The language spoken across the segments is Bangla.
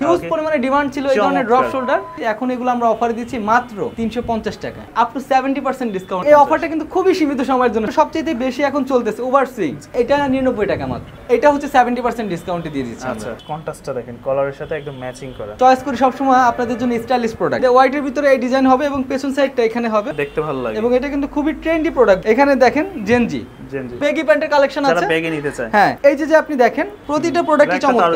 হিউজ পরিমাণে ডিমান্ড ছিল এই ধরনের ড্রপ শোল্ডার। এখন এগুলো আমরা অফারে দিচ্ছি মাত্র 350 টাকা, আপ টু 70% ডিসকাউন্ট। এই অফারটা কিন্তু খুবই সীমিত সময়ের জন্য, সবচেয়ে বেশি এখন চলতেছে ওভার সুইং, এটা 99 টাকা মাত্র। এটা হচ্ছে 70% ডিসকাউন্টে দিয়ে দিচ্ছি। আচ্ছা, কন্ট্রাস্টটা দেখেন কলারের সাথে একদম ম্যাচিং করা। চয়েস করি সবসময় আপনাদের জন্য স্টাইলিশ প্রোডাক্ট। হোয়াইটের ভিতরে এই ডিজাইন হবে এবং পেছন সাইডটা এখানে হবে, দেখতে ভালো লাগে। এবং এটা কিন্তু খুবই ট্রেন্ডি প্রোডাক্ট। এখানে দেখেন জেনজি বেগি প্যান্টের কালেকশন আছে, যারা বেগে নিতে চায়। হ্যাঁ, এই যে আপনি দেখেন প্রতিটা প্রোডাক্টই চমৎকার,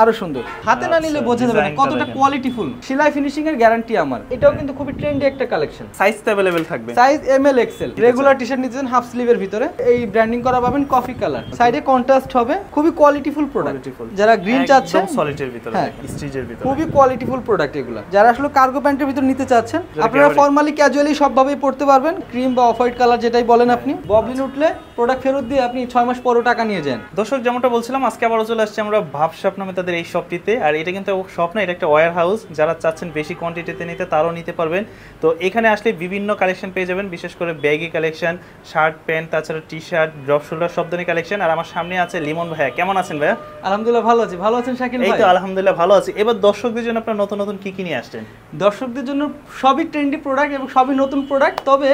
আরো সুন্দর। হাতে না নিলে বোঝা যাবে না কতটা কোয়ালিটিফুল। সেলাই ফিনিশিং এর গ্যারান্টি আমার। এটাও কিন্তু খুবই ট্রেন্ডি একটা কালেকশন। সাইজ তো अवेलेबल থাকবে, size ML XL. Regular T-shirt নিতে চান হাফ স্লিভের ভিতরে এই ব্র্যান্ডিং করা পাবেন কফি কালার, সাইডে কন্ট্রাস্ট হবে। খুবই কোয়ালিটিফুল প্রোডাক্ট। যারা গ্রিন চাচ্ছেন একদম সলিডের ভিতরে, স্টিচের ভিতরে, খুবই কোয়ালিটিফুল প্রোডাক্ট এগুলো। যারা আসলে কার্গো প্যান্টের ভিতর নিতে চাচ্ছেন, আপনারা ফর্মালি ক্যাজুয়ালি সবভাবেই পড়তে পারবেন। ক্রিম বা অফ হোয়াইট কালার যেটাই বলেন আপনি, ববলিন উঠলে প্রোডাক্ট ফেরত দিয়ে আপনি 6 মাস পরে টাকা নিয়ে যান। দর্শক যেমনটা বলছিলাম, আজকে আবারও চলে আসছি আমরা ভাব শপ নামে তাদের এই শপটিতে। আর এটা কিন্তু শপ না, এটা একটা ওয়্যার হাউস। যারা চাচ্ছেন বেশি কোয়ান্টিটিতে নিতে তারাও নিতে পারবেন। তো এখানে আসলে বিভিন্ন কালেকশন পেয়ে যাবেন, বিশেষ করে ব্যাগি কালেকশন, শার্ট প্যান্ট, তাছাড়া টি শার্ট, ড্রপ শোল্ডার সব ধরনের কালেকশন। আর আমার সামনে আছে লিমন ভাইয়া। কেমন আছেন ভাইয়া? আলহামদুলিল্লাহ ভালো আছি। ভালো আছেন শাকিল ভাই? এই তো আলহামদুলিল্লাহ ভালো আছি। এবার দর্শকদের জন্য আপনারা নতুন নতুন কি নিয়ে আসছেন? দর্শকদের জন্য সবই ট্রেন্ডি প্রোডাক্ট এবং সবই নতুন প্রোডাক্ট। তবে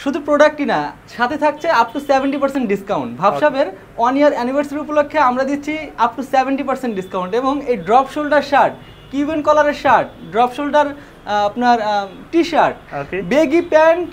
শুধু প্রোডাক্টই না, সাথে থাকছে আপ টু 70% ডিসকাউন্ট। ভাবসাবের 1 ইয়ার অ্যানিভার্সারি উপলক্ষে আমরা দিচ্ছি আপ টু 70% ডিসকাউন্ট। এবং এই ড্রপ শোল্ডার শার্ট, কিউবেন কলারের শার্ট, ড্রপ শোল্ডার আপনার টি শার্ট, বেগি প্যান্ট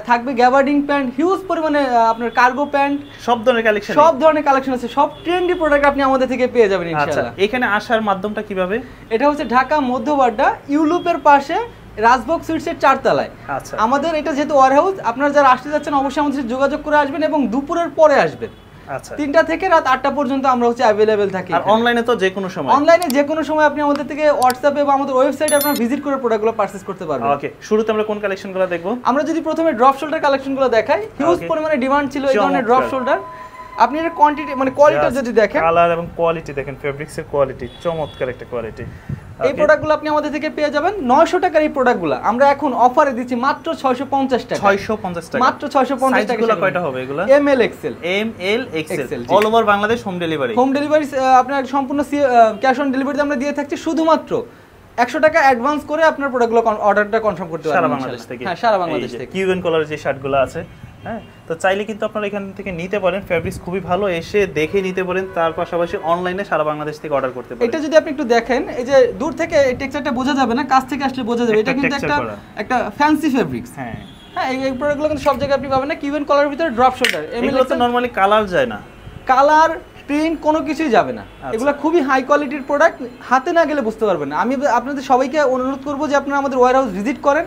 থাকবে, গ্যাবার্ডিং প্যান্ট, হিউজ পরিমাণে আপনার কার্গো প্যান্ট, সব ধরনের কালেকশন আছে। সব ট্রেন্ডি প্রোডাক্ট আপনি আমাদের থেকে পেয়ে যাবেন ইনশাআল্লাহ। এখানে আসার মাধ্যমটা কিভাবে? এটা হচ্ছে ঢাকা মধ্যবাড্ডা ইউলুপের পাশে রাজভোগ সুইটসের 4 তলায়। আচ্ছা, আমাদের এটা যেহেতু ওয়্যার হাউস, আপনারা যারা আসতে যাচ্ছেন অবশ্যই আমাদের সাথে যোগাযোগ করে আসবেন এবং দুপুরের পরে আসবেন। আচ্ছা, 3টা থেকে রাত 8টা পর্যন্ত আমরা হচ্ছে अवेलेबल থাকি। আর অনলাইনে তো যে কোনো সময়, অনলাইনে যে কোনো সময় আপনি আমাদের থেকে হোয়াটসঅ্যাপে বা আমাদের ওয়েবসাইটে আপনারা ভিজিট করে প্রোডাক্টগুলো পারচেজ করতে পারবেন। ওকে, শুরুতে আমরা কোন কালেকশনগুলো দেখব? আমরা যদি প্রথমে ড্রপ শোল্ডার কালেকশনগুলো দেখাই, হিউজ পরিমাণে ডিমান্ড ছিল এই ধরনের ড্রপ শোল্ডার। আপনি এর কোয়ান্টিটি মানে কোয়ালিটি যদি দেখেন, কালার এবং কোয়ালিটি দেখেন, ফেব্রিক্সের কোয়ালিটি চমৎকার একটা কোয়ালিটি। এই প্রোডাক্টগুলো আপনি আমাদের থেকে পেয়ে যাবেন 900 টাকার। এই প্রোডাক্টগুলো আমরা এখন অফারে দিচ্ছি মাত্র 650 টাকা। 650 টাকা মাত্র 650 টাকা। সাইজগুলো কয়টা হবে এগুলো? ML XL. ML XL all over Bangladesh home delivery. Home delivery আপনার সম্পূর্ণ ক্যাশ অন ডেলিভারিতে আমরা দিয়ে থাকছি। শুধুমাত্র 100 টাকা অ্যাডভান্স করে আপনার প্রোডাক্টগুলো অর্ডারটা কনফার্ম করতে পারবেন সারা বাংলাদেশ থেকে। হ্যাঁ, সারা বাংলাদেশ থেকে। কিউবেন কলার যে শার্টগুলো আছে, হ্যাঁ, তো চাইলে কিন্তু আপনারা এখান থেকে নিতে পারেন। ফেব্রিক্স খুবই ভালো, এসে দেখে নিতে পারেন। তার পাশাপাশি অনলাইনে সারা বাংলাদেশ থেকে অর্ডার করতে পারেন। এটা যদি আপনি একটু দেখেন, এই যে দূর থেকে এই টেক্সচারটা বোঝা যাবে না, কাছ থেকে আসলে বোঝা যাবে। এটা কিন্তু একটা ফ্যান্সি ফেব্রিক্স। হ্যাঁ হ্যাঁ, এই প্রোডাক্টগুলো কিন্তু সব জায়গায় আপনি পাবেন না। কিউবেন কলারের ভিতরে ড্রপ শোল্ডার, এগুলো তো নরমালি কালার যায় না, কালার প্রিন্ট কোনো কিছুই যাবে না। এগুলো খুবই হাই কোয়ালিটির প্রোডাক্ট, হাতে না গেলে বুঝতে পারবেন না। আমি আপনাদের সবাইকে অনুরোধ করবো যে আপনারা আমাদের ওয়্যার হাউস ভিজিট করেন,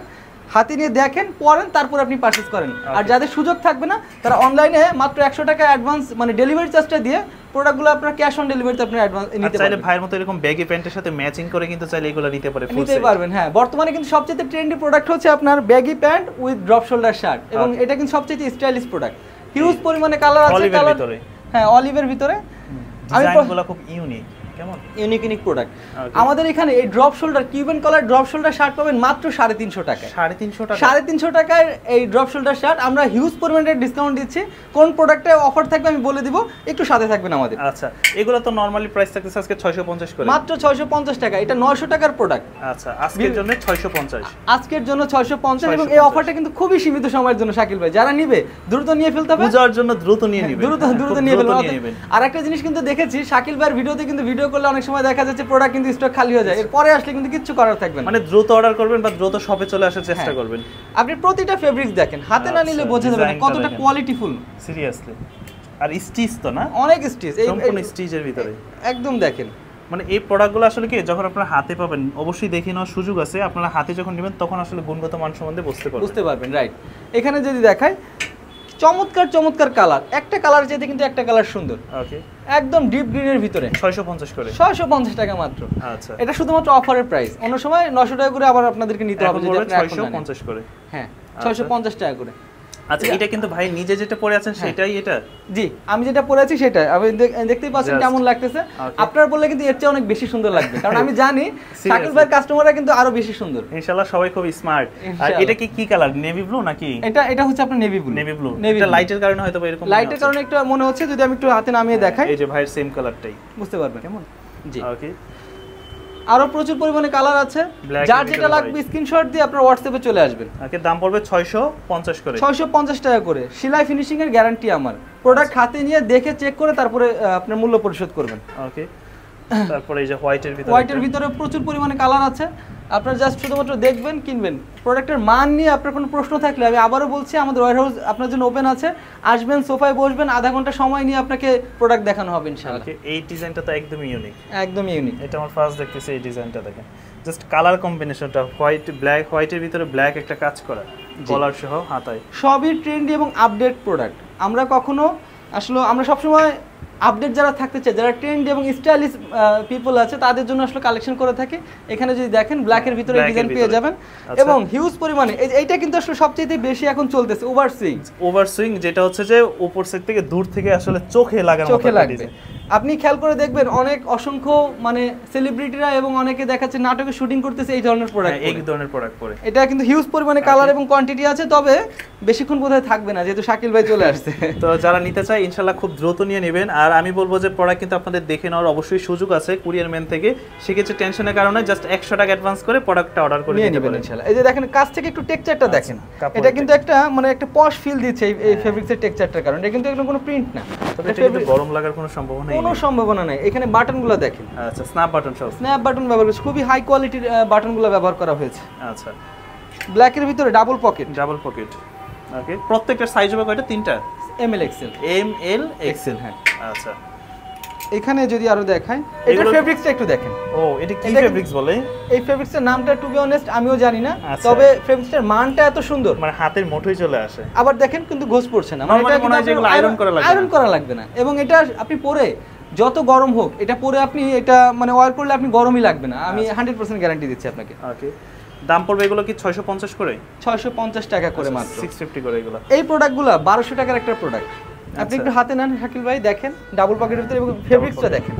হাতে নিয়ে দেখেন, পড়েন, তারপর আপনি পারচেজ করেন। আর যাদের সুযোগ থাকবে না তারা অনলাইনে মাত্র 100 টাকা অ্যাডভান্স মানে ডেলিভারি চার্জটা দিয়ে প্রোডাক্টগুলো আপনারা ক্যাশ অন ডেলিভারিতে আপনি অ্যাডভান্স নিতে পারবেন। চাইলে ভাইয়ের মতো এরকম ব্যাগি প্যান্টের সাথে ম্যাচিং করে কিন্তু চাইলে এগুলো নিতে পারবেন। হ্যাঁ, বর্তমানে কিন্তু সবচেয়ে ট্রেন্ডি প্রোডাক্ট হচ্ছে আপনার baggy pant with drop shoulder shirt. এবং এটা কিন্তু সবচেয়ে স্টাইলিশ প্রোডাক্ট। হিউজ পরিমাণে কালার আছে, কালার হ্যাঁ অলিভের ভিতরে। ডিজাইনগুলো খুব ইউনিক। কেমন ইউনিক প্রোডাক্ট। আমাদের এখানে এই drop shoulder Cuban collar drop shoulder shirt পাবেন মাত্র 350 টাকায়। 350 টাকায় এই ড্রপ শোল্ডার শার্ট আমরা হিউজ পরিমাণে ডিসকাউন্ট দিচ্ছি। কোন প্রোডাক্টে অফার থাকবে আমি বলে দিব, একটু সাথে থাকবেন আমাদের। আচ্ছা, এগুলো তো নরমালি প্রাইস থাকতেছে আজকে 650 করে, মাত্র 650 টাকা। এটা 900 টাকার প্রোডাক্ট। আচ্ছা, আজকের জন্য 650, আজকের জন্য 650। এবং এই অফারটা কিন্তু খুবই সীমিত সময়ের জন্য শাকিল ভাই। যারা নিবে দ্রুত নিয়ে ফেলতে হবে, পূজার জন্য দ্রুত নিয়ে নেবেন, দ্রুত নিয়ে ফেলবেন। আর একটা জিনিস কিন্তু দেখেছি শাকিল ভাইয়ের ভিডিওতে, কিন্তু ভিডিও করলে অনেক সময় দেখা যাচ্ছে প্রোডাক্ট কিন্তু স্টক খালি হয়ে যায়, এরপরে আসলে কিন্তু কিচ্ছু করার থাকবে না। মানে দ্রুত অর্ডার করবেন বা দ্রুত শপে চলে আসার চেষ্টা করবেন। আপনি প্রতিটা ফেব্রিক্স দেখেন, হাতে না নিলে বোঝা যাবে না কতটা কোয়ালিটিফুল। সিরিয়াসলি। আর স্টিচ তো না, অনেক স্টিচ, সম্পূর্ণ স্টিচের ভিতরে একদম দেখেন। মানে এই প্রোডাক্টগুলো আসলে কি যখন আপনারা হাতে পাবেন অবশ্যই দেখে নেওয়ার সুযোগ আছে। আপনারা হাতে যখন নেবেন তখন আসলে গুণগত মান সম্বন্ধে বুঝতে পারবেন। রাইট। এখানে যদি দেখাই চমৎকার কালার, একটা কালার চাইতে কিন্তু একটা কালার সুন্দর। ওকে, একদম ডিপ গ্রিনের ভিতরে 650 করে, 650 টাকা মাত্র। আচ্ছা, এটা শুধুমাত্র অফারের প্রাইস। অন্য সময় 900 টাকা করে আবার আপনাদেরকে নিতে হবে যদি আপনি 650 করে। হ্যাঁ, 650 টাকা করে। আচ্ছা, এটা কিন্তু ভাই নিজে যেটা পরে আছেন সেটাই এটা? জি, আমি যেটা পরে আছি সেটা। আপনি দেখতেই পাচ্ছেন কেমন লাগতেছে। আপনারা বললে কিন্তু এর চেয়ে অনেক বেশি সুন্দর লাগবে, কারণ আমি জানি শাকিল ভাইয়ের কাস্টমাররা কিন্তু আরো বেশি সুন্দর। ইনশাআল্লাহ সবাই খুব স্মার্ট। আর এটা কি কালার? নেভি ব্লু নাকি? এটা হচ্ছে আপনার নেভি ব্লু। এটা লাইটের কারণে হয়তো এরকম, লাইটের কারণে একটু মনে হচ্ছে। যদি আমি একটু হাতে নামিয়ে দেখাই, এই যে ভাইয়ের সেম কালারটাই বুঝতে পারবেন। কেমন? জি, ওকে। আরো প্রচুর পরিমাণে কালার আছে, Black যার and যেটা white। লাগবে স্ক্রিনশট দিয়ে আপনার হোয়াটসঅ্যাপে চলে আসবেন। ওকে, দাম পড়বে 650 করে। 650 টাকা করে, সেলাই ফিনিশিং এর গ্যারান্টি আমার। প্রোডাক্ট হাতে নিয়ে দেখে চেক করে তারপরে আপনার মূল্য পরিশোধ করবেন। ওকে, তারপরে এই যে হোয়াইটের ভিতরে, হোয়াইটের ভিতরে প্রচুর পরিমাণে কালার আছে, আপনারা জাস্ট শুধুমাত্র দেখবেন, কিনবেন। প্রোডাক্টের মান নিয়ে আপনার কোনো প্রশ্ন থাকলে আমি আবারও বলছি, আমাদের ওয়্যারহাউস আপনার জন্য ওপেন আছে। আসবেন, সোফায় বসবেন, আধা ঘন্টা সময় নিয়ে আপনাকে প্রোডাক্ট দেখানো হবে ইনশাআল্লাহ। ওকে, এই ডিজাইনটা তো একদমই ইউনিক, একদম ইউনিক। এটা আমার ফার্স্ট দেখতেছি এই ডিজাইনটা, দেখেন জাস্ট কালার কম্বিনেশনটা, হোয়াইট ব্ল্যাক, হোয়াইটের ভিতরে ব্ল্যাক একটা কাজ করা, কলার সহ হাতায়। সবই ট্রেন্ডি এবং আপডেট প্রোডাক্ট। আমরা কখনো আসলে আমরা সবসময় আপডেট যারা থাকতে চায়, যারা ট্রেন্ড এবং স্টাইলিশ পিপল আছে, তাদের জন্য আসলে কালেকশন করে থাকি। এখানে যদি দেখেন ব্ল্যাকের ভিতরে ডিজাইন পেয়ে যাবেন এবং হিউজ পরিমাণে। এইটা কিন্তু আসলে সবচেয়ে বেশি এখন চলতেছে ওভার সুইং। ওভার সুইং যেটা হচ্ছে যে উপর সাইড থেকে দূর থেকে আসলে চোখে লাগার মতো চোখে লাগবে। আপনি খেয়াল করে দেখবেন অনেক অসংখ্য মানে সেলিব্রিটিরা এবং অনেকে দেখাচ্ছে নাটকে শুটিং করতেছে এই ধরনের প্রোডাক্ট, এই ধরনের প্রোডাক্ট পরে। এটা কিন্তু হিউজ পরিমাণে কালার এবং কোয়ান্টিটি আছে, তবে বেশিক্ষণ বোধহয় থাকবে না যেহেতু শাকিল ভাই চলে আসছে। তো যারা নিতে চায় ইনশাআল্লাহ খুব দ্রুত নিয়ে নেবেন। আর আমি বলবো যে প্রোডাক্ট কিন্তু আপনাদের দেখে নেওয়ার অবশ্যই সুযোগ আছে কুরিয়ার ম্যান থেকে, সেক্ষেত্রে টেনশনের কারণে জাস্ট 100 টাকা অ্যাডভান্স করে প্রোডাক্টটা অর্ডার করে নিয়ে নিতে নেবেন পারেন ইনশাআল্লাহ। এই যে দেখেন কাছ থেকে একটু টেক্সচারটা দেখেন, কাপড়ের এটা কিন্তু একটা মানে একটা পশ ফিল দিচ্ছে এই ফেব্রিক্সের টেক্সচারটার কারণে। এটা কিন্তু একদম কোনো প্রিন্ট না, তবে এটা কিন্তু গরম লাগার কোনো সম্ভাবনা নেই, কোনো সম্ভাবনা নাই। এখানে বাটনগুলো দেখেন, আচ্ছা স্ন্যাপ বাটন সব, স্ন্যাপ বাটন ব্যবহার করেছে, খুবই হাই কোয়ালিটির বাটনগুলো ব্যবহার করা হয়েছে। আচ্ছা, ব্ল্যাকের ভিতরে ডাবল পকেট, ডাবল পকেট। ওকে, প্রত্যেকটা সাইজ হবে কয়টা? তিনটা, এমএল এক্সেল, এমএল এক্সেল। হ্যাঁ, আচ্ছা। এখানে যদি আরো দেখাই, এটা ফেব্রিক্সটা একটু দেখেন। ও, এটা কি ফেব্রিক্স বলে? এই ফেব্রিক্সের নামটা টু বি অনেস্ট আমিও জানি না, আচ্ছা। তবে ফেব্রিক্সের মানটা এত সুন্দর, মানে হাতের মুঠোয় চলে আসে। আবার দেখেন কিন্তু ঘোষ পড়ছে না, Normally মনে হয় যেগুলো আয়রন করা লাগবে না। আয়রন করা লাগবে না। এবং এটা আপনি পরে যত গরম হোক, এটা পরে আপনি এটা মানে ওয়্যার করলে আপনি গরমই লাগবে না, আমি 100% গ্যারান্টি দিচ্ছি আপনাকে। ওকে, দাম পড়বে এগুলো কি 650 করে? 650 টাকা করে মাত্র। 650 করে এগুলো। এই প্রোডাক্টগুলো 1200 টাকার একটা প্রোডাক্ট। আপনি একটু হাতে নেন শাকিল ভাই, দেখেন ডাবল পকেটের ভিতরে এবং ফেব্রিক্সটা দেখেন।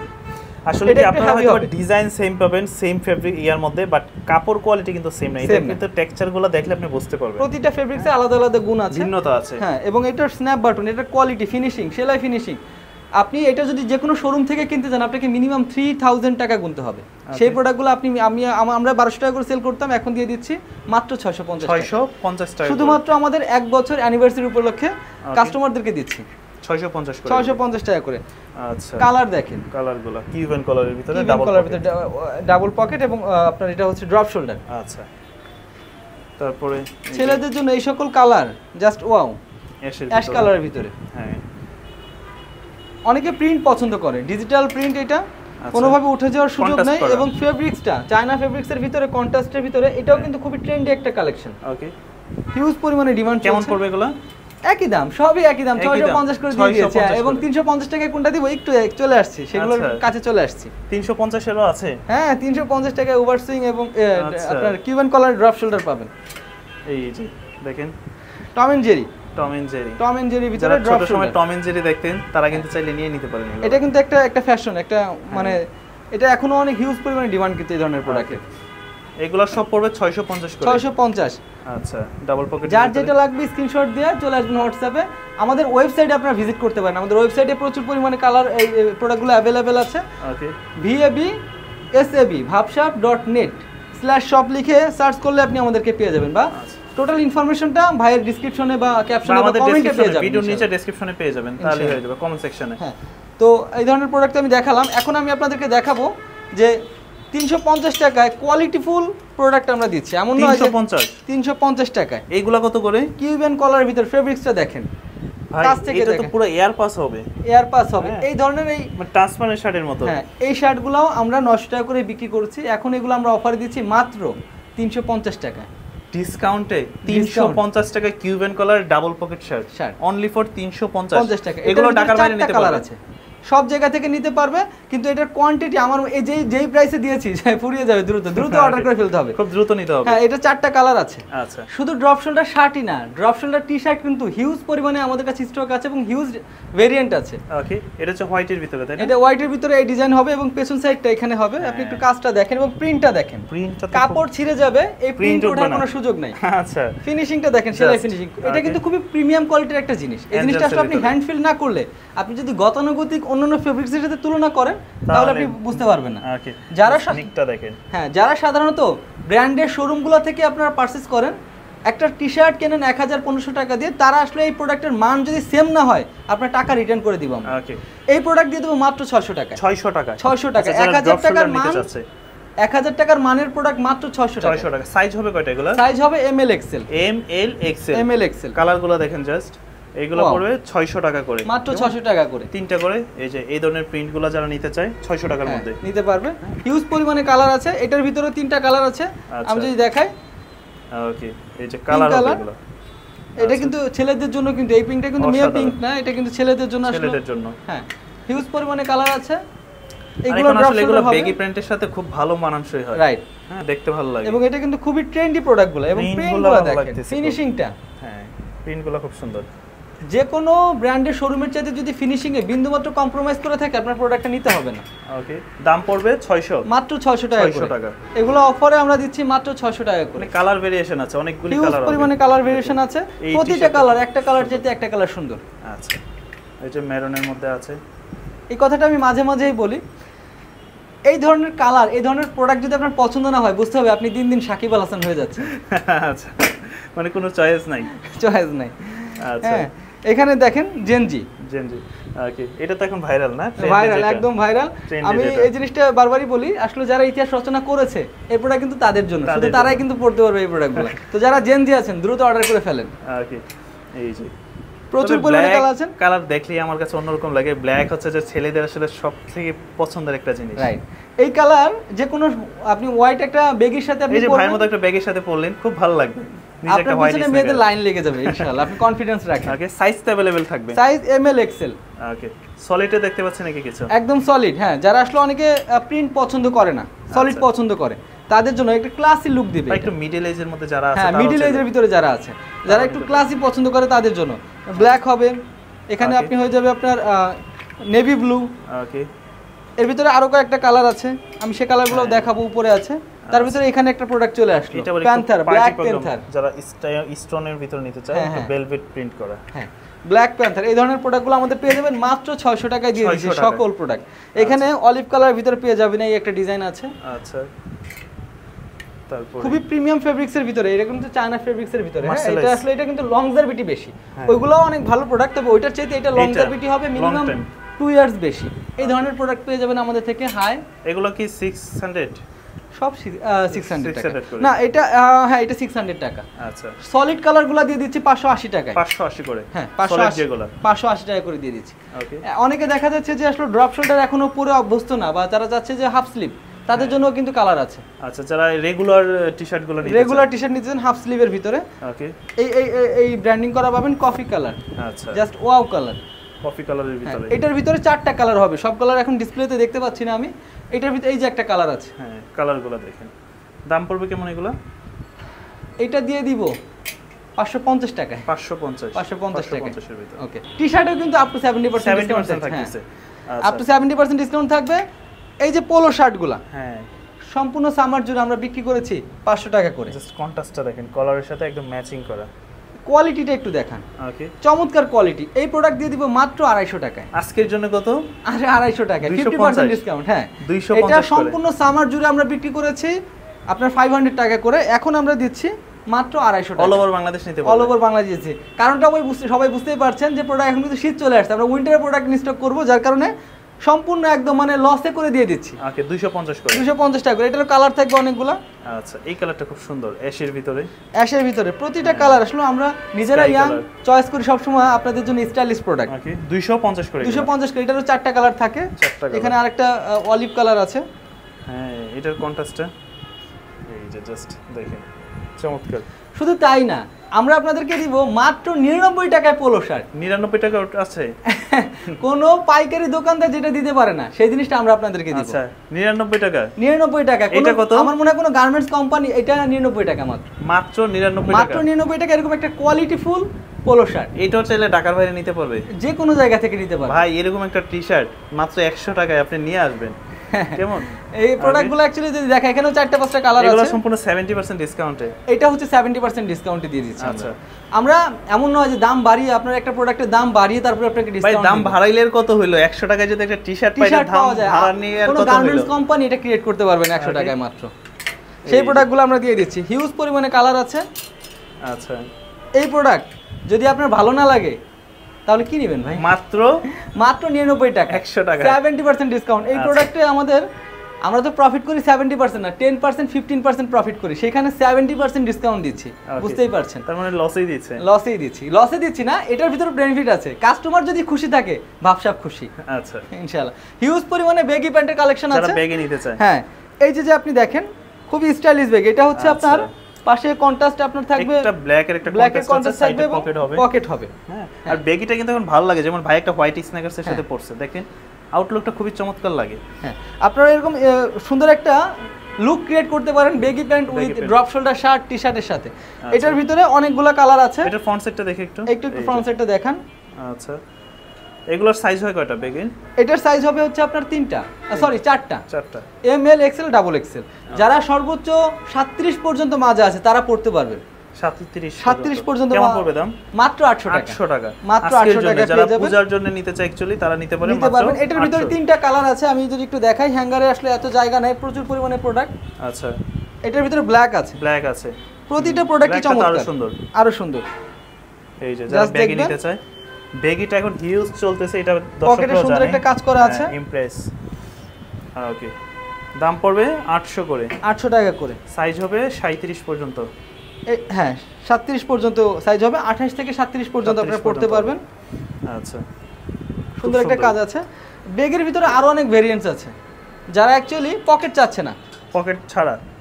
আসলে কি আপনারা হয়তো ডিজাইন সেম পাবেন, সেম ফেব্রিক ইয়ার মধ্যে, বাট কাপড় কোয়ালিটি কিন্তু সেম না। এটা কিন্তু টেক্সচারগুলো দেখলে আপনি বুঝতে পারবেন প্রতিটা ফেব্রিক্সে আলাদা আলাদা গুণ আছে, ভিন্নতা আছে। হ্যাঁ, এবং এটার স্ন্যাপ বাটন, এটার কোয়ালিটি, ফিনিশিং, সেলাই ফিনিশিং, আপনি এটা যদি যে কোনো শোরুম থেকে কিনতে চান আপনাকে মিনিমাম 3000 টাকা গুনতে হবে। সেই প্রোডাক্টগুলো আমরা 1200 টাকা করে সেল করতাম, এখন দিয়ে দিচ্ছি মাত্র 650 টাকা, শুধুমাত্র আমাদের 1 বছর অ্যানিভার্সারি উপলক্ষে কাস্টমারদেরকে দিচ্ছি 650 টাকা করে। আচ্ছা, কালার দেখেন, কালারগুলো কিউবেন কালারের ভিতরে, ডাবল পকেট এবং আপনার এটা হচ্ছে ড্রপ শোল্ডার। আচ্ছা, তারপরে ছেলেদের জন্য এই সকল কালার জাস্ট ওয়াও, অ্যাশ কালারের ভিতরে। হ্যাঁ, অনেকে প্রিন্ট পছন্দ করে, ডিজিটাল প্রিন্ট, এটা কোনোভাবে উঠে যাওয়ার সুযোগ নাই। এবং ফেব্রিক্সটা চায়না ফেব্রিক্সের ভিতরে, কন্ট্রাস্টের ভিতরে, এটাও কিন্তু খুবই ট্রেন্ডি একটা কালেকশন। ওকে, হিউজ পরিমাণে ডিমান্ড। কেমন পড়বে এগুলো? একই দাম, সবই একই দাম, 650 করে দিয়ে দিয়েছি। এবং 350 টাকায় কোনটা দিব একটু চলে আসছি, সেগুলোর কাছে চলে আসছি। 350 এরও আছে? হ্যাঁ, 350 টাকায় ওভার সুইং এবং আপনার কিউবেন কলার ড্রপ শোল্ডার পাবেন। এই যে দেখেন Tom and Jerry, Tom and Jerry ভিতরে ড্রপ শোল্ডার। সময় টম এন্ড জেরি দেখতেন, তারা কিন্তু চাইলে নিয়ে নিতে পারেন। এটা কিন্তু একটা ফ্যাশন, একটা মানে এটা এখনো অনেক হিউজ পরিমাণে ডিমান্ড কিন্তু এই ধরনের প্রোডাক্টের। এগুলো সব পড়বে 650 করে। 650। আচ্ছা, ডাবল পকেট। যার যেটা লাগবে স্ক্রিনশট দিয়ে চলে আসবেন হোয়াটসঅ্যাপে। আমাদের ওয়েবসাইটে আপনারা ভিজিট করতে পারেন, আমাদের ওয়েবসাইটে প্রচুর পরিমাণে কালার এই প্রোডাক্টগুলো অ্যাভেলেবেল আছে। ওকে, VABSAB/shop লিখে সার্চ করলে আপনি আমাদেরকে পেয়ে যাবেন, বা টোটাল ইনফরমেশনটা ভাইয়ের ডেসক্রিপশনে বা ক্যাপশনে বা কমেন্টে পেয়ে যাবেন, ভিডিওর নিচে ডেসক্রিপশনে পেয়ে যাবেন, তাহলে হয়ে যাবে কমেন্ট সেকশনে। হ্যাঁ, তো এই ধরনের প্রোডাক্ট আমি দেখালাম। এখন আমি আপনাদেরকে দেখাবো যে 350 টাকায় কোয়ালিটিফুল প্রোডাক্ট আমরা দিচ্ছি, এমন নয় 350 টাকায়। এইগুলা কত করে? কিউবেন কলার ভিতর ফেব্রিক্সটা দেখেন, কাছ থেকে এটা তো পুরো এয়ার পাস হবে, এয়ার পাস হবে। এই ধরনের এই মানে ট্রান্সপারেন্ট শার্টের মতো। হ্যাঁ, এই শার্টগুলোও আমরা 900 টাকা করে বিক্রি করছি, এখন এগুলো আমরা অফারে দিচ্ছি মাত্র 350 টাকা ডিসকাউন্টে। 350 টাকা Cuban collar double pocket shirt only for 350 টাকা। এগুলো ঢাকার বাইরে নিতে কালার আছে, সব জায়গা থেকে নিতে পারবে, কিন্তু এটার কোয়ান্টিটি আমার এই যেই প্রাইসে দিয়েছি ফুরিয়ে যাবে, দ্রুত অর্ডার করে ফেলতে হবে, খুব দ্রুত নিতে হবে। হ্যাঁ, এটা 4টা কালার আছে। আচ্ছা, শুধু শুধু ড্রপ শোল্ডার শার্টই না, ড্রপ শোল্ডার টি শার্ট কিন্তু হিউজ পরিমাণে আমাদের কাছে স্টক আছে এবং হিউজ ভেরিয়েন্ট আছে। ওকে, এটা হচ্ছে হোয়াইটের ভিতরে, তাই না? এটা হোয়াইটের ভিতরে এই ডিজাইন হবে এবং পেছন সাইডটা এখানে হবে। আপনি একটু কাজটা দেখেন এবং প্রিন্টটা দেখেন, কাপড় ছিঁড়ে যাবে, এই প্রিন্ট ওঠার কোনো সুযোগ নাই। আচ্ছা, ফিনিশিংটা দেখেন, সেলাই ফিনিশিং, এটা কিন্তু খুবই প্রিমিয়াম কোয়ালিটির একটা জিনিস। এই জিনিসটা আসলে আপনি হ্যান্ড ফিল না করলে, আপনি যদি গতানুগতিক অন্যান্য ফেব্রিক্সের সাথে তুলনা করেন তাহলে আপনি বুঝতে পারবেন না। ওকে, যারা নিকটা দেখেন। হ্যাঁ, যারা সাধারণত ব্র্যান্ডের শোরুমগুলো থেকে আপনারা পারচেজ করেন, একটা টি-শার্ট কেনেন 1000-1500 টাকা দিয়ে, তারা আসলে এই প্রোডাক্টের মান যদি সেম না হয় আপনার টাকা রিটার্ন করে দিব আমরা। ওকে, এই প্রোডাক্ট দিয়ে দেবো মাত্র 600 টাকা। 600 টাকা, 600 টাকা। 1000 টাকার মান, 1000 টাকার মানের প্রোডাক্ট মাত্র 600 টাকা। 600 টাকা। সাইজ হবে কয়টা এগুলো? সাইজ হবে ML XL। ML XL। ML XL। কালারগুলো দেখেন জাস্ট, এইগুলো পড়বে 600 টাকা করে, মাত্র 600 টাকা করে, তিনটা করে। এই যে এই ধরনের প্রিন্টগুলো যারা নিতে চায় 600 টাকার মধ্যে নিতে পারবে। হিউজ পরিমাণে কালার আছে, এটার ভিতরে 3টা কালার আছে। আমি যদি দেখাই, ওকে, এই যে কালার হবে এগুলো। এটা কিন্তু ছেলেদের জন্য, কিন্তু এই পিঙ্কটা কিন্তু মেল পিঙ্ক না, এটা কিন্তু ছেলেদের জন্য আসলে, ছেলেদের জন্য। হ্যাঁ, হিউজ পরিমাণে কালার আছে। এগুলো আসলে এগুলো বেগি প্যান্টের সাথে খুব ভালো মানানসই হয়, রাইট। হ্যাঁ, দেখতে ভালো লাগে। এবং এটা কিন্তু খুবই ট্রেন্ডি প্রোডাক্টগুলো, এবং প্রিন্টগুলো দেখেন, ফিনিশিংটা, হ্যাঁ, প্রিন্টগুলো খুব সুন্দর। যে কোনো ব্র্যান্ডের শোরুমের চাইতে যদি ফিনিশিং এ বিন্দুমাত্র কম্প্রোমাইজ করে থাকে আপনার প্রোডাক্টটা নিতে হবে না। ওকে, দাম পড়বে 600, মাত্র 600 টাকা করে। 600 টাকা। এগুলো অফারে আমরা দিচ্ছি মাত্র 600 টাকা করে। কালার ভেরিয়েশন আছে, অনেকগুলি কালার আছে, পরিমাণে কালার ভেরিয়েশন আছে। প্রতিটা কালার, একটা কালার চাইতে একটা কালার সুন্দর। আচ্ছা, এই যে মেরুনের মধ্যে আছে। এই কথাটা আমি মাঝে মাঝেই বলি, এই ধরনের কালার, এই ধরনের প্রোডাক্ট যদি আপনার পছন্দ না হয়, বুঝতে হবে আপনি দিন দিন সাকিব আল হাসান হয়ে যাচ্ছেন। আচ্ছা, মানে কোনো চয়েস নাই, চয়েস নাই। আচ্ছা, এখানে দেখেন জেনজি। ওকে, এটা তো এখন ভাইরাল না? ভাইরাল, একদম ভাইরাল। আমি এই জিনিসটা বারবারই বলি, আসলে যারা ইতিহাস রচনা করেছে এই প্রোডাক্ট কিন্তু তাদের জন্য, শুধু তারাই কিন্তু পড়তে পারবে এই প্রোডাক্টগুলো। তো যারা জেনজি আছেন দ্রুত অর্ডার করে ফেলেন। ওকে, এই যে প্রচুর পরিমাণে কালার আছে। কালার দেখলেই আমার কাছে অন্যরকম লাগে। ব্ল্যাক হচ্ছে যে ছেলেদের আসলে সবথেকে পছন্দের একটা জিনিস, রাইট। এই কালার যে কোনো, আপনি হোয়াইট একটা ব্যাগের সাথে, আপনি এই যে ভাইয়ের মতো একটা ব্যাগের সাথে পরলেন, খুব ভালো লাগবে। আপনার পিছনে মেয়েদের লাইন লেগে যাবে ইনশাআল্লাহ, আপনি কনফিডেন্স রাখেন। ওকে, সাইজ তো अवेलेबल থাকবে? Size ML XL। ওকে, সলিডে দেখতে পাচ্ছেন নাকি কিছু? একদম সলিড। হ্যাঁ, যারা আসলে অনেকে প্রিন্ট পছন্দ করে না, সলিড পছন্দ করে, তাদের জন্য একটা ক্লাসি লুক দিবে। একটু মিডল এজের মধ্যে যারা আছে, হ্যাঁ, মিডল এজের ভিতরে যারা আছে, যারা একটু ক্লাসি পছন্দ করে তাদের জন্য ব্ল্যাক হবে। এখানে আপনি হয়ে যাবে আপনার নেভি ব্লু। ওকে, এর ভিতরে আরো কয়েকটা কালার আছে, আমি সেই কালারগুলো দেখাবো, উপরে আছে। তার ভিতরে এখানে একটা প্রোডাক্ট চলে আসলো, প্যান্থার, ব্ল্যাক প্যান্থার। যারা স্টোনের ভিতর নিতে চায়, ভেলভেট প্রিন্ট করা, হ্যাঁ, ব্ল্যাক প্যান্থার। এই ধরনের প্রোডাক্টগুলো আমাদের পেয়ে যাবেন মাত্র 600 টাকায় দিয়ে দিচ্ছি সকল প্রোডাক্ট। এখানে অলিভ কালার ভিতরে পেয়ে যাবেন, এই একটা ডিজাইন আছে। আচ্ছা, তারপর খুবই প্রিমিয়াম ফেব্রিক্সের ভিতরে, এটা কিন্তু চায়না ফেব্রিক্সের ভিতরে। হ্যাঁ, এটা আসলে এটা কিন্তু লংজারভিটি বেশি, ওইগুলো অনেক ভালো প্রোডাক্ট, তবে ওইটার চাইতে এটা লংজারভিটি হবে মিনিমাম 2 ইয়ার্স বেশি। এই ধরনের প্রোডাক্ট পেয়ে যাবেন আমাদের থেকে। হাই, এগুলো কি 600? সব 600 টাকা না, এটা হ্যাঁ, এটা 600 টাকা। আচ্ছা, সলিড কালারগুলো দিয়ে দিচ্ছি 580 টাকায়। 580 করে? হ্যাঁ, 580 টাকা করে দিয়ে দিচ্ছি। ওকে, অনেকে দেখা যাচ্ছে যে আসলে ড্রপ শোল্ডার এখনো পরে অভ্যস্ত না, বা যারা যাচ্ছে যে হাফ স্লিভ, তাদের জন্য কিন্তু কালার আছে। আচ্ছা, যারা রেগুলার টি-শার্ট গুলো নিতে, রেগুলার টি-শার্ট নিতে চান হাফ স্লিভের ভিতরে, ওকে, এই এই এই ব্র্যান্ডিং করা পাবেন কফি কালার। আচ্ছা, জাস্ট ওয়াও কালার, কফি কালারের ভিতরে। এটার ভিতরে 4টা কালার হবে, সব কালার এখন ডিসপ্লেতে দেখতে পাচ্ছি না আমি। এটার ভিতরে এই যে একটা কালার আছে, হ্যাঁ, কালারগুলো দেখেন। দাম পড়বে কেমন এগুলো? এটা দিয়ে দিব 550 টাকায়। 550 টাকা এর ভিতরে। ওকে, টি-শার্টেও কিন্তু আপ টু 70% ডিসকাউন্ট থাকছে, আপ টু 70% ডিসকাউন্ট থাকবে। এই যে পোলো শার্টগুলো, হ্যাঁ, সম্পূর্ণ সামার জুড়ে আমরা বিক্রি করেছি 500 টাকা করে। জাস্ট কন্ট্রাস্টটা দেখেন, কলারের সাথে একদম ম্যাচিং করা। কোয়ালিটিটা একটু দেখান। ওকে, চমৎকার কোয়ালিটি। এই প্রোডাক্ট দিয়ে দিব মাত্র 250 টাকায়। আজকের জন্য কত? আরে 250 টাকা, 50% ডিসকাউন্ট। হ্যাঁ, 250 এটা সম্পূর্ণ সামার জুড়ে আমরা বিক্রি করেছি আপনার 500 টাকা করে, এখন আমরা দিচ্ছি মাত্র 250 টাকা। অল ওভার বাংলাদেশ নিতে পারবেন। অল ওভার বাংলাদেশ দিচ্ছি। কারণটা সবাই বুঝতেই পারছেন যে প্রোডাক্ট এখন কিন্তু শীত চলে আসছে, আমরা উইন্টারের প্রোডাক্ট স্টক করব, যার কারণে সম্পূর্ণ একদম মানে লসে করে দিয়ে দিচ্ছি। ওকে, 250 করে। 250 টাকা করে। এটার কালার থাকবে অনেকগুলো। আচ্ছা, এই কালারটা খুব সুন্দর, অ্যাশের ভিতরে। অ্যাশের ভিতরে প্রতিটা কালার আসলে আমরা নিজেরা ইয়াং চয়েস করি সব সময় আপনাদের জন্য স্টাইলিশ প্রোডাক্ট। ওকে, 250 করে। 250 করে। এটারও 4টা কালার থাকে। এখানে আরেকটা অলিভ কালার আছে। হ্যাঁ, এটার কন্ট্রাস্টটা এই যে জাস্ট দেখেন, চমৎকার। শুধু তাই না, আমরা আপনাদেরকে দিব মাত্র 99 টাকায় পোলো শার্ট। 99 টাকা আছে? কোনো পাইকারি দোকানদার যেটা দিতে পারে না সেই জিনিসটা আমরা আপনাদেরকে দিব। আচ্ছা, 99 টাকা? 99 টাকা। এটা কত? আমার মনে হয় কোনো গার্মেন্টস কোম্পানি এটা 99 টাকা মাত্র। মাত্র 99 টাকা? মাত্র 99 টাকা এরকম একটা কোয়ালিটি ফুল পোলো শার্ট। এটাও চাইলে ঢাকার বাইরে নিতে পারবে, যে কোনো জায়গা থেকে নিতে পারবে। ভাই এরকম একটা টি-শার্ট মাত্র 100 টাকায় আপনি নিয়ে আসবেন, কেমন এই প্রোডাক্টগুলো অ্যাকচুয়ালি যদি দেখা এখানেও 4টা-5টা কালার আছে, এগুলো সম্পূর্ণ 70% ডিসকাউন্টে। এটা হচ্ছে 70% ডিসকাউন্টে দিয়ে দিচ্ছি। আচ্ছা, আমরা এমন নয় যে দাম বাড়িয়ে আপনার একটা প্রোডাক্টের দাম বাড়িয়ে তারপরে আপনাকে ভাই ডিসকাউন্ট দাম বাড়াইলের কত হইলো? 100 টাকায় যদি একটা টি-শার্ট পাই দাম ভাড়া নিয়ে আর কোনো কত হইলো? গার্মেন্টস কোম্পানি এটা ক্রিয়েট করতে পারবে না 100 টাকায় মাত্র। সেই প্রোডাক্টগুলো আমরা দিয়ে দিচ্ছি, হিউজ পরিমাণে কালার আছে। আচ্ছা, এই প্রোডাক্ট যদি আপনার ভালো না লাগে তাহলে কি নেবেন ভাই? মাত্র 99 টাকা, 100 টাকা, 70% ডিসকাউন্ট। এই প্রোডাক্টে আমরা তো প্রফিট করি 70% না, 10% 15% প্রফিট করি, সেখানে 70% ডিসকাউন্ট দিচ্ছি। বুঝতেই পারছেন, তার মানে লসই দিচ্ছে। লসে দিচ্ছি না, এটার ভিতরে বেনিফিট আছে। কাস্টমার যদি খুশি থাকে ভাবসাব খুশি। আচ্ছা, ইনশাআল্লাহ। হিউজ পরিমাণে বেগি প্যান্টের কালেকশন আছে, যারা বেগি নিতে চায়। হ্যাঁ, এই যে আপনি দেখেন খুবই স্টাইলিশ বেগ। এটা হচ্ছে আপনার পাশে কন্ট্রাস্ট আপনার থাকবে, একটা ব্ল্যাক এর একটা কন্ট্রাস্ট থাকবে, পকেট হবে। হ্যাঁ, আর বেগিটা কিন্তু এখন ভালো লাগে, যেমন ভাই একটা হোয়াইট স্ন্যাকার্স এর সাথে পরছে, দেখেন আউটলুকটা খুবই চমৎকার লাগে। হ্যাঁ, আপনারা এরকম সুন্দর একটা লুক ক্রিয়েট করতে পারেন baggy pant with drop shoulder shirt টি-শার্টের সাথে। এটার ভিতরে অনেকগুলো কালার আছে। এটা ফ্রন্ট সাইডটা দেখে একটু ফ্রন্ট সাইডটা দেখান। আচ্ছা, এগুলোর সাইজ হয় কয়টা বেগিন? এটার সাইজ হবে হচ্ছে আপনার 4টা, M L XL double XL. যারা সর্বোচ্চ 37 পর্যন্ত মাজা আছে তারা পড়তে পারবেন। 37 পর্যন্ত কেমন পড়বে দাম? মাত্র 800 টাকা। মাত্র 800 টাকা যারা পূজার জন্য নিতে চায় অ্যাকচুয়ালি তারা নিতে পারেন মাত্র। এটার ভিতরে 3টা কালার আছে, আমি যদি একটু দেখাই, হ্যাঙ্গারে আসলে এত জায়গা নাই, প্রচুর পরিমাণে প্রোডাক্ট। আচ্ছা, এটার ভিতরে ব্ল্যাক আছে, প্রতিটা প্রোডাক্টই চমৎকার, আরো সুন্দর। এই যে যারা বেগি নিতে চায়, বেগিটা এখন হিউজ চলতেছে, এটা পকেটে সুন্দর একটা কাজ করা আছে, ইমপ্রেস। ওকে, দাম পড়বে 800 করে, 800 টাকা করে। সাইজ হবে 37 পর্যন্ত। হ্যাঁ, 37 পর্যন্ত সাইজ হবে, 28 থেকে 37 পর্যন্ত আপনারা পড়তে পারবেন। আচ্ছা, সুন্দর একটা কাজ আছে। বেগের ভিতরে আরো অনেক ভেরিয়েন্টস আছে, যারা অ্যাকচুয়ালি পকেট চাচ্ছে না,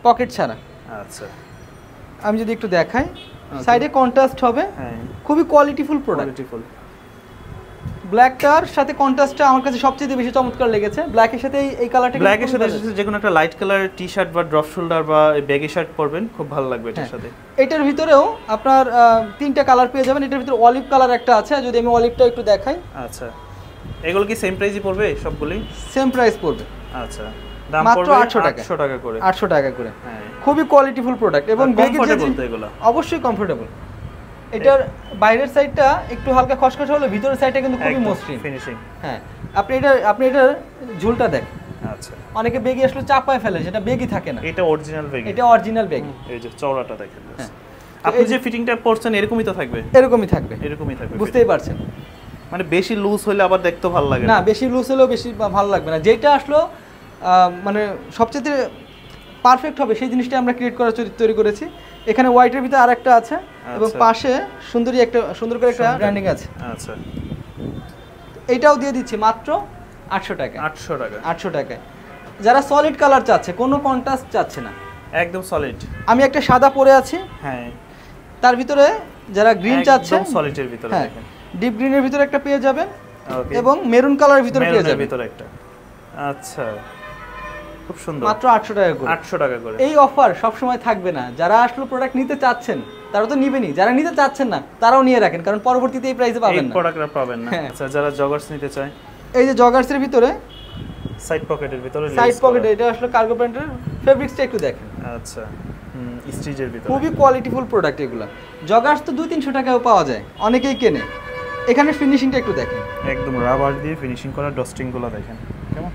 পকেট ছাড়া। আচ্ছা, আমি যদি একটু দেখাই, সাইডে কন্ট্রাস্ট হবে, খুবই কোয়ালিটিফুল প্রোডাক্ট। ব্ল্যাকটার সাথে কন্ট্রাস্টটা আমার কাছে সবচেয়ে বেশি চমৎকার লেগেছে। ব্ল্যাকের সাথে এই কালারটা, ব্ল্যাকের সাথে যে কোনো একটা লাইট কালারের টি-শার্ট বা ড্রপ শোল্ডার বা ব্যাগি শার্ট পরবেন, খুব ভালো লাগবে এটার সাথে। এটার ভিতরেও আপনার 3টা কালার পেয়ে যাবেন। এটার ভিতরে অলিভ কালার একটা আছে, যদি আমি অলিভটা একটু দেখাই। আচ্ছা, এগুলো কি সেম প্রাইসই পড়বে? সবগুলোই সেম প্রাইস পড়বে। আচ্ছা, দাম পড়বে 800 টাকা করে। 800 টাকা করে, হ্যাঁ, খুবই কোয়ালিটিফুল প্রোডাক্ট এবং কমফোর্টেবল তো এগুলো, অবশ্যই কমফোর্টেবল। এটার বাইরের সাইডটা একটু হালকা খসখসে হলে ভিতরের সাইডটা কিন্তু খুবই মসৃণ ফিনিশিং। হ্যাঁ, আপনি এটার ঝুলটা দেখেন। আচ্ছা, অনেকে বেগি আসলে চাপায় ফেলে, সেটা বেগি থাকে না, এটা অরিজিনাল বেগি। এটা অরিজিনাল বেগি। এই যে চওড়াটা দেখেন, আপনি যে ফিটিংটা পরছেন এরকমই তো থাকবে, এরকমই থাকবে, বুঝতেই পারছেন। মানে বেশি লুজ হলে আবার দেখতে ভালো লাগে না, বেশি লুজ হলেও বেশি ভালো লাগবে না। যেটা আসলে মানে সবচেয়ে পারফেক্ট হবে সেই জিনিসটা আমরা ক্রিয়েট করার তৈরি করেছি। এখানে হোয়াইটের ভিতরে আরেকটা আছে এবং পাশে সুন্দর করে একটা ব্র্যান্ডিং আছে। আচ্ছা, এটাও দিয়ে দিচ্ছি মাত্র 800 টাকা। 800 টাকায়। যারা সলিড কালার চাচ্ছে, কোনো কন্ট্রাস্ট চাচ্ছে না, একদম সলিড। আমি একটা সাদা পরে আছি, হ্যাঁ, তার ভিতরে যারা গ্রিন চাচ্ছে, একদম সলিডের ভিতরে দেখেন, ডিপ গ্রিনের ভিতরে একটা পেয়ে যাবেন এবং মেরুন কালারের ভিতরে পেয়ে যাবেন ভিতরে একটা। আচ্ছা, খুব সুন্দর, মাত্র 800 টাকা করে। 800 টাকা করে। এই অফার সব সময় থাকবে না। যারা আসলে প্রোডাক্ট নিতে চাচ্ছেন তারা তো নিবেনই, যারা নিতে চাচ্ছেন না তারাও নিয়ে রাখেন, কারণ পরবর্তীতে এই প্রাইসে পাবেন না, এই প্রোডাক্টটা পাবেন না। আচ্ছা, যারা জগার্স নিতে চায়, এই যে জগার্সের ভিতরে সাইড পকেটের ভিতরে, সাইড পকেটে এটা আসলে কার্গো প্যান্টের ফেব্রিক্সটা একটু দেখেন। আচ্ছা, স্টিচের ভিতরে খুবই কোয়ালিটিফুল প্রোডাক্ট এগুলা। জগার্স তো 200-300 টাকায়ও পাওয়া যায়, অনেকেই কেনে। এখানে ফিনিশিংটা একটু দেখেন, একদম রাবার দিয়ে ফিনিশিং করা ডস্টিংগুলো দেখেন কেমন।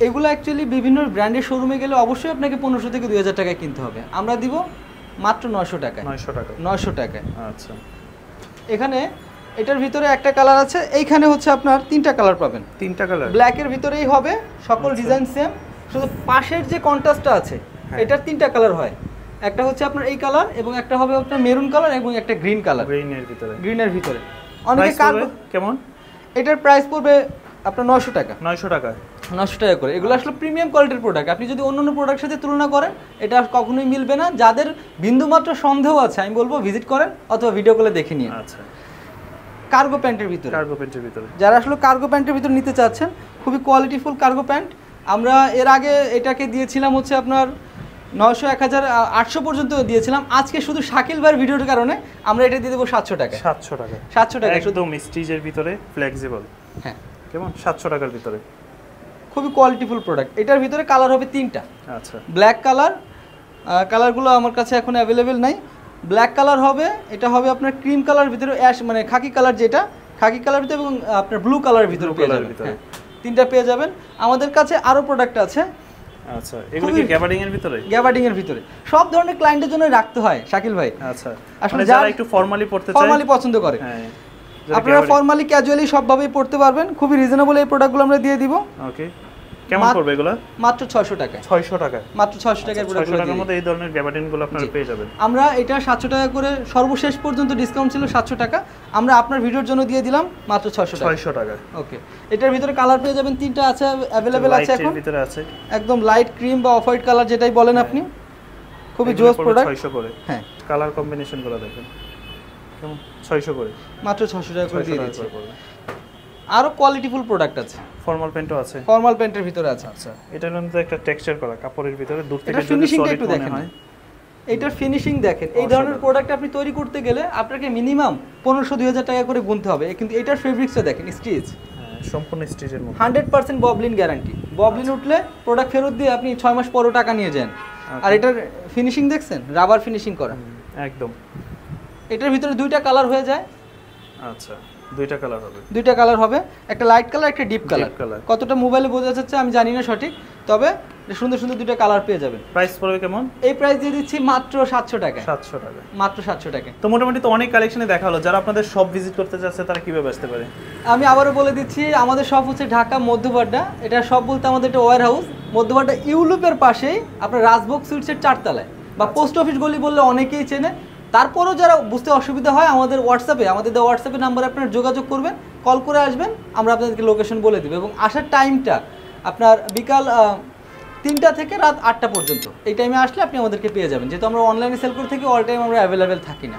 এগুলো অ্যাকচুয়ালি বিভিন্ন ব্র্যান্ডের শোরুমে গেলে অবশ্যই আপনাকে 1500 থেকে 2000 টাকায় কিনতে হবে, আমরা দিব মাত্র 900 টাকায়। 900 টাকায়। আচ্ছা, এখানে এটার ভিতরে একটা কালার আছে, এইখানে হচ্ছে আপনার 3টা কালার পাবেন। 3টা কালার ব্ল্যাকের ভিতরেই হবে, সকল ডিজাইন সেম, শুধু পাশের যে কন্ট্রাস্টটা আছে এটার 3টা কালার হয়। একটা হচ্ছে আপনার এই কালার এবং একটা হবে আপনার মেরুন কালার এবং একটা গ্রিন কালার। গ্রিনের ভিতরে অনেকে কার্গো কেমন, এটার প্রাইস পড়বে আপনার 900 টাকা। 900 টাকা করে। এগুলো আসলে প্রিমিয়াম কোয়ালিটির প্রোডাক্ট, আপনি যদি অন্যান্য প্রোডাক্টের সাথে তুলনা করেন এটা কখনোই মিলবে না। যাদের বিন্দুমাত্র সন্দেহ আছে আমি বলবো ভিজিট করেন অথবা ভিডিও কলে দেখে নিন। আচ্ছা, কার্গো প্যান্টের ভিতরে যারা আসলে কার্গো প্যান্টের ভিতরে নিতে চাচ্ছেন, খুবই কোয়ালিটিফুল কার্গো প্যান্ট। আমরা এর আগে এটাকে দিয়েছিলাম হচ্ছে আপনার 900, 1000, 800 পর্যন্ত দিয়েছিলাম। আজকে শুধু শাকিল ভাইয়ের ভিডিওর কারণে আমরা এটা দিয়ে দেবো 700 টাকা। 700 টাকা একদম স্টিচের ভিতরে ফ্লেক্সিবল। হ্যাঁ, কেমন 700 টাকার ভিতরে খুবই কোয়ালিটিফুল প্রোডাক্ট। এটার ভিতরে কালার হবে 3টা। আচ্ছা, ব্ল্যাক কালার, কালারগুলো আমার কাছে এখন অ্যাভেলেবেল নাই। ব্ল্যাক কালার হবে, এটা হবে আপনার ক্রিম কালার ভিতরে অ্যাশ মানে খাকি কালার, যেটা খাকি কালার ভিতরে, এবং আপনার ব্লু কালারের ভিতরে পেয়ে যাবেন। হ্যাঁ, 3টা পেয়ে যাবেন। আমাদের কাছে আরো প্রোডাক্ট আছে। আচ্ছা, এগুলো কি গ্যাবার্ডিং এর ভিতরে? গ্যাবার্ডিং এর ভিতরে সব ধরনের ক্লায়েন্টের জন্য রাখতে হয় শাকিল ভাই। আচ্ছা, আসলে যারা একটু ফর্মালি পড়তে চায়, ফর্মালি পছন্দ করে, হ্যাঁ, আপনারা ফর্মালি ক্যাজুয়ালি সবভাবেই পড়তে পারবেন। খুবই রিজনেবল এই প্রোডাক্টগুলো আমরা দিয়ে দিব। ওকে, কেমন পড়বে এগুলো? মাত্র 600 টাকা। 600 টাকা, মাত্র 600 টাকার প্রোডাক্ট। 600 টাকার মধ্যে এই ধরনের গ্যাবার্ডিনগুলো আপনারা পেয়ে যাবেন। আমরা এটা 700 টাকা করে, সর্বশেষ পর্যন্ত ডিসকাউন্ট ছিল 700 টাকা, আমরা আপনার ভিডিওর জন্য দিয়ে দিলাম মাত্র 600 টাকা। 600 টাকা। ওকে, এটার ভিতরে কালার পেয়ে যাবেন 3টা আছে, অ্যাভেলেবেল আছে এখন। ভিতরে আছে একদম লাইট ক্রিম বা অফ হোয়াইট কালার যেটাই বলেন আপনি, খুবই জোস প্রোডাক্ট। 600 করে। হ্যাঁ, কালার কম্বিনেশনগুলো দেখেন কেমন, 600 করে, মাত্র 600 টাকা করে দিয়ে দিচ্ছি। পড়বে। আরো কোয়ালিটিফুল প্রোডাক্ট আছে, ফর্মাল প্যান্টও আছে, ফর্মাল প্যান্টের ভিতরে আছে। আচ্ছা, এটার মধ্যে একটা টেক্সচার করা কাপড়ের ভিতরে, দূর থেকে এটা যদি ফিনিশিংটা সলিড একটু মনে দেখেন, হয়। এইটার ফিনিশিং দেখেন। এই ধরনের প্রোডাক্ট আপনি তৈরি করতে গেলে আপনাকে মিনিমাম 1500-2000 টাকা করে গুনতে হবে, কিন্তু এটার ফেব্রিক্সটা দেখেন, স্টিচ, হ্যাঁ, সম্পূর্ণ স্টিচের মধ্যে, 100% ববলিন গ্যারান্টি। ববলিন উঠলে প্রোডাক্ট ফেরত দিয়ে আপনি 6 মাস পরও টাকা নিয়ে যান। আর এটার ফিনিশিং দেখছেন, রাবার ফিনিশিং করা একদম। এটার ভিতরে 2টা কালার হয়ে যায়। আচ্ছা, 2টা কালার হবে, 2টা কালার হবে, একটা লাইট কালার, একটা ডিপ কালার। কালার কতটা মোবাইলে বোঝা যাচ্ছে আমি জানি না সঠিক, তবে সুন্দর সুন্দর 2টা কালার পেয়ে যাবেন। প্রাইস পড়বে কেমন? এই প্রাইস দিয়ে দিচ্ছি মাত্র 700 টাকা। 700 টাকা, মাত্র 700 টাকা। তো মোটামুটি তো অনেক কালেকশনে দেখা হলো। যারা আপনাদের শপ ভিজিট করতে যাচ্ছে তারা কিভাবে আসতে পারে? আমি আবারও বলে দিচ্ছি, আমাদের শপ হচ্ছে ঢাকা মধ্যপাড়া। এটা শপ বলতে আমাদের একটা ওয়্যার হাউস, মধ্যপাড়া ইউলুপের পাশেই, আপনার রাজভোগ সুইটসের 4 তলায়, বা পোস্ট অফিস গলি বললে অনেকেই চেনে। তারপরেও যারা বুঝতে অসুবিধা হয়, আমাদের হোয়াটসঅ্যাপে নাম্বারে আপনারা যোগাযোগ করবেন, কল করে আসবেন, আমরা আপনাদেরকে লোকেশন বলে দেবো। এবং আসার টাইমটা আপনার বিকাল 3টা থেকে রাত 8টা পর্যন্ত, এই টাইমে আসলে আপনি আমাদেরকে পেয়ে যাবেন, যেহেতু আমরা অনলাইনে সেল করে থাকি, অল টাইম আমরা অ্যাভেলেবেল থাকি না।